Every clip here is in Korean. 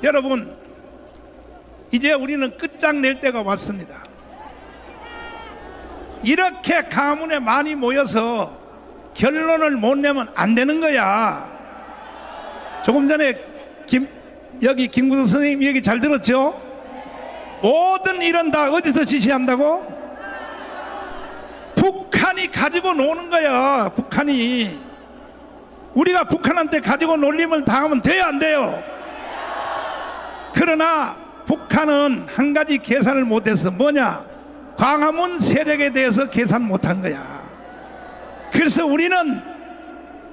여러분, 이제 우리는 끝장낼 때가 왔습니다. 이렇게 가문에 많이 모여서 결론을 못 내면 안 되는 거야. 조금 전에 여기 김구석 선생님 얘기 잘 들었죠? 모든 일은 다 어디서 지시한다고? 북한이 가지고 노는 거야. 북한이. 우리가 북한한테 가지고 놀림을 당하면 돼요, 안 돼요? 그러나 북한은 한 가지 계산을 못해서 뭐냐? 광화문 세력에 대해서 계산 못한 거야. 그래서 우리는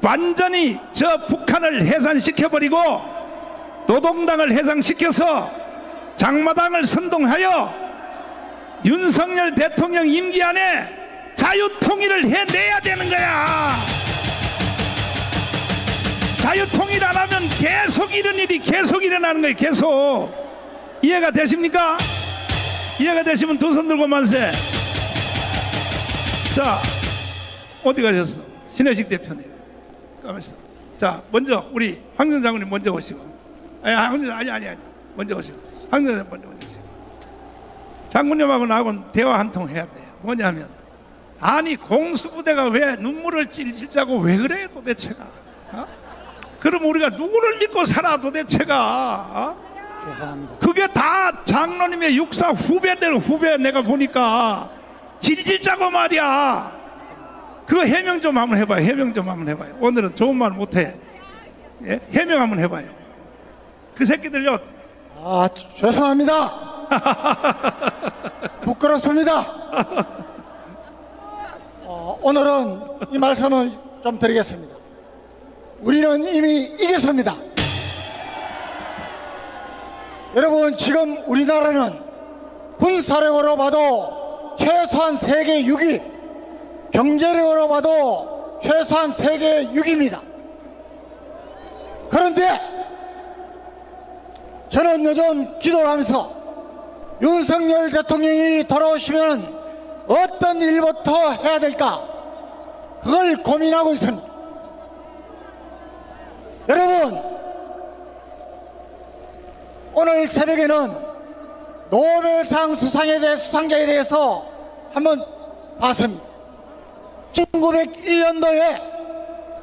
완전히 저 북한을 해산시켜버리고 노동당을 해산시켜서 장마당을 선동하여 윤석열 대통령 임기 안에 자유통일을 해내야 되는 거야. 자유통일 안 하면 계속 이런 일이 계속 일어나는 거예요. 계속. 이해가 되십니까? 이해가 되시면 두 손 들고 만세. 자, 어디 가셨어? 신혜식 대표님. 가만있어. 자, 먼저 우리 황교안 장군님 먼저 오시고. 아니. 먼저 오시고. 황교안 장군님 먼저 오시고. 장군님하고 나하고는 대화 한 통 해야 돼요. 뭐냐면, 아니 공수부대가 왜 눈물을 찔찔자고 왜 그래 도대체가? 그럼 우리가 누구를 믿고 살아 도대체가? 죄송합니다. 그게 다 장로님의 육사 후배대로 후배 내가 보니까 질질 짜고 말이야. 그거 해명 좀 한번 해봐요. 해명 좀 한번 해봐요. 오늘은 좋은 말 못해. 예? 해명 한번 해봐요. 그 새끼들요. 아, 죄송합니다. 부끄럽습니다. 오늘은 이 말씀을 좀 드리겠습니다. 우리는 이미 이겼습니다. 여러분, 지금 우리나라는 군사력으로 봐도 최소한 세계 6위, 경제력으로 봐도 최소한 세계 6위입니다. 그런데 저는 요즘 기도를 하면서 윤석열 대통령이 돌아오시면 어떤 일부터 해야 될까, 그걸 고민하고 있습니다. 여러분, 오늘 새벽에는 노벨상 수상자에 대해서 한번 봤습니다. 1901년도에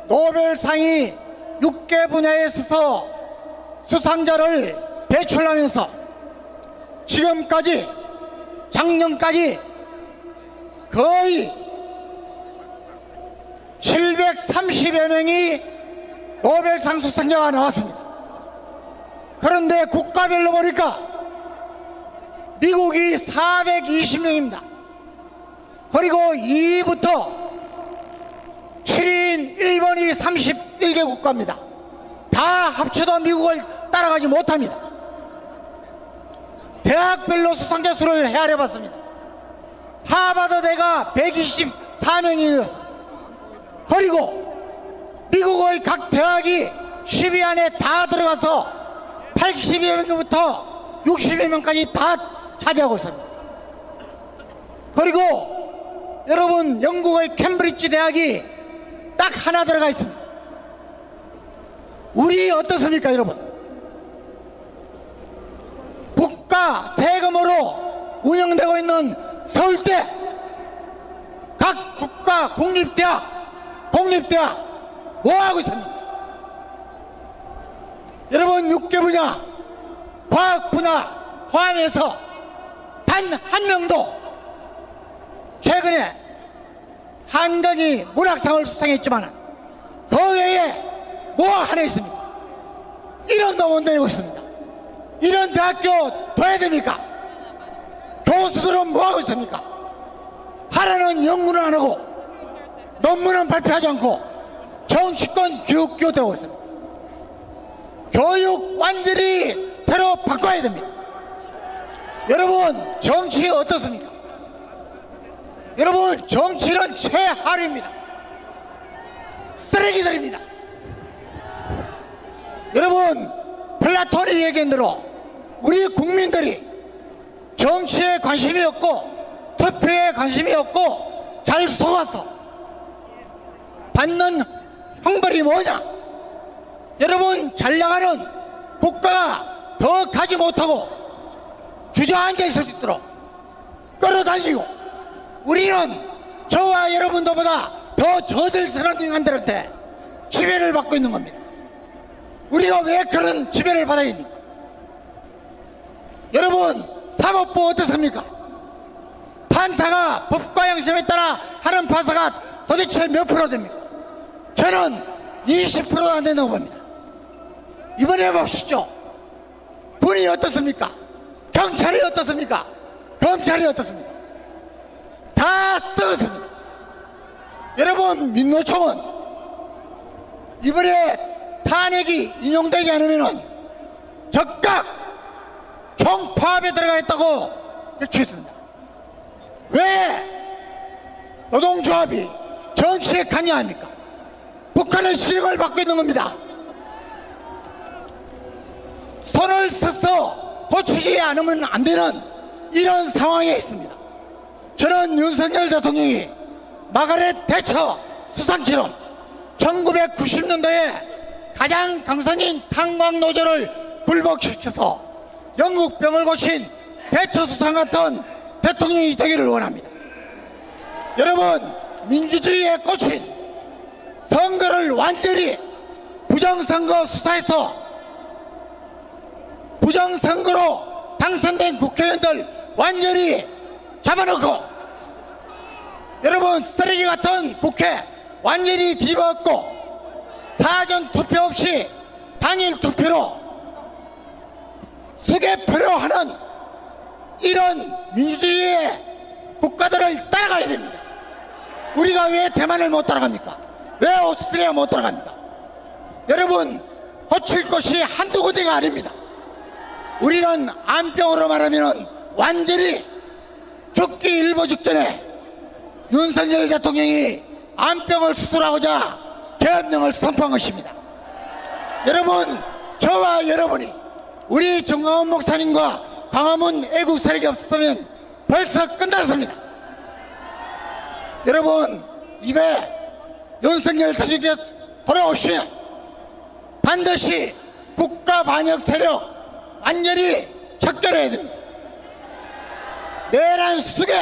노벨상이 6개 분야에 있어서 수상자를 배출하면서 지금까지, 작년까지 거의 730여 명이 노벨상 수상자가 나왔습니다. 그런데 국가별로 보니까 미국이 420명입니다. 그리고 2위부터 7위인 일본이 31개 국가입니다. 다 합쳐도 미국을 따라가지 못합니다. 대학별로 수상자 수를 헤아려봤습니다. 하버드대가 124명이었습니다. 그리고 미국의 각 대학이 10위 안에 다 들어가서 80여 명부터 60여 명까지 다 차지하고 있습니다. 그리고 여러분, 영국의 캠브리지 대학이 딱 하나 들어가 있습니다. 우리 어떻습니까, 여러분? 국가 세금으로 운영되고 있는 서울대, 각 국가 공립대학 뭐하고 있습니까? 여러분, 6개 분야, 과학 분야 포함해서 단 한 명도 최근에 한전이 문학상을 수상했지만 그 외에 뭐 하나 있습니까? 이런도 못 내고 있습니다. 이런 대학교 둬야 됩니까? 교수들은 뭐하고 있습니까? 하라는 연구는 안 하고 논문은 발표하지 않고 정치권 교육되고 있습니다. 교육 완전히 새로 바꿔야 됩니다. 여러분, 정치 어떻습니까? 여러분, 정치는 최하류입니다. 쓰레기들입니다. 여러분, 플라톤이 얘기한 대로 우리 국민들이 정치에 관심이 없고 투표에 관심이 없고 잘 속아서 받는 형벌이 뭐냐? 여러분, 잘 나가는 국가가 더 가지 못하고 주저앉아 있을 수 있도록 끌어당기고, 우리는 저와 여러분들보다 더 저질스러운 인간들한테 지배를 받고 있는 겁니다. 우리가 왜 그런 지배를 받아야 됩니까? 여러분, 사법부 어떻습니까? 판사가 법과 양심에 따라 하는 판사가 도대체 몇 프로 됩니까? 저는 20%도 안 된다고 봅니다. 이번에 보시죠. 군이 어떻습니까? 경찰이 어떻습니까? 검찰이 어떻습니까? 다 썩었습니다. 여러분, 민노총은 이번에 탄핵이 인용되지 않으면 즉각 총파업에 들어가겠다고 외쳤습니다. 왜 노동조합이 정치에 관여합니까? 북한의 지령을 받고 있는 겁니다. 손을 써서 고치지 않으면 안 되는 이런 상황에 있습니다. 저는 윤석열 대통령이 마가렛 대처 수상처럼 1990년도에 가장 강선인 탄광노조를 굴복시켜서 영국병을 고친 대처 수상 같은 대통령이 되기를 원합니다. 여러분, 민주주의에 꽂힌 선거를 완전히 부정선거 수사해서 부정선거로 당선된 국회의원들 완전히 잡아놓고, 여러분, 쓰레기 같은 국회 완전히 뒤집어엎고 사전 투표 없이 당일 투표로 수개표로 하는 이런 민주주의의 국가들을 따라가야 됩니다. 우리가 왜 대만을 못 따라갑니까? 왜 오스트리아 못 따라갑니까? 여러분, 고칠 것이 한두 군데가 아닙니다. 우리는 암병으로 말하면 완전히 죽기 일보 직전에 윤석열 대통령이 암병을 수술하고자 계엄령을 선포한 것입니다. 여러분, 저와 여러분이 우리 정광훈 목사님과 광화문 애국 세력이 없었으면 벌써 끝났습니다. 여러분, 입에 윤석열 대통령이 돌아오시면 반드시 국가 반역 세력 완전히 척결해야 됩니다. 내란 수계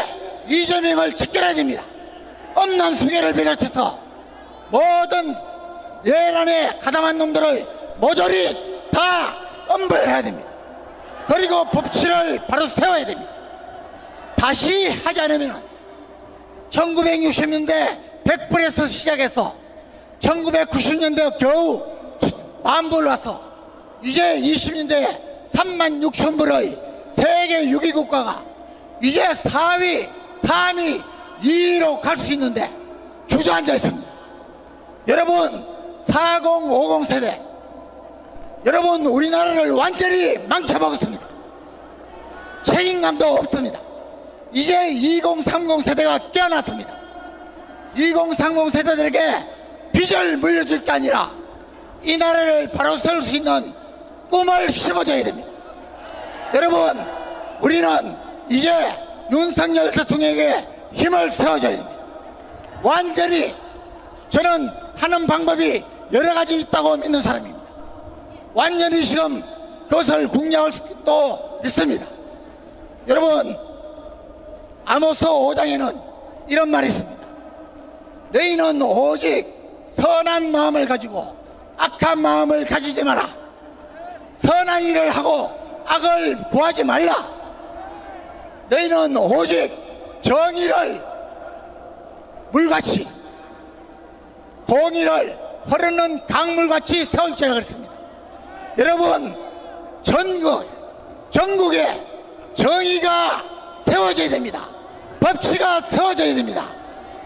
이재명을 척결해야 됩니다. 엄난 수계를 비롯해서 모든 내란에 가담한 놈들을 모조리 다 엄벌해야 됩니다. 그리고 법치를 바로 세워야 됩니다. 다시 하지 않으면 1960년대 100불에서 시작해서 1990년대 겨우 만불 와서 이제 20년대 36,000불의 세계 6위 국가가 이제 4위, 3위, 2위로 갈 수 있는데 주저앉아 있습니다. 여러분, 4050 세대, 여러분, 우리나라를 완전히 망쳐먹었습니다. 책임감도 없습니다. 이제 2030 세대가 깨어났습니다. 2030 세대들에게 빚을 물려줄 게 아니라 이 나라를 바로 세울 수 있는 꿈을 심어줘야 됩니다. 여러분, 우리는 이제 윤석열 대통령에게 힘을 세워줘야 됩니다. 완전히 저는 하는 방법이 여러 가지 있다고 믿는 사람입니다. 완전히 지금 그것을 공략할 수도 있습니다. 여러분, 아모스 5장에는 이런 말이 있습니다. 너희는 오직 선한 마음을 가지고 악한 마음을 가지지 마라. 선한 일을 하고 악을 구하지 말라. 너희는 오직 정의를 물같이 공의를 흐르는 강물같이 세울지라 그랬습니다. 여러분, 전국에 정의가 세워져야 됩니다. 법치가 세워져야 됩니다.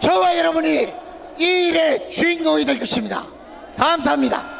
저와 여러분이 이 일의 주인공이 될 것입니다. 감사합니다.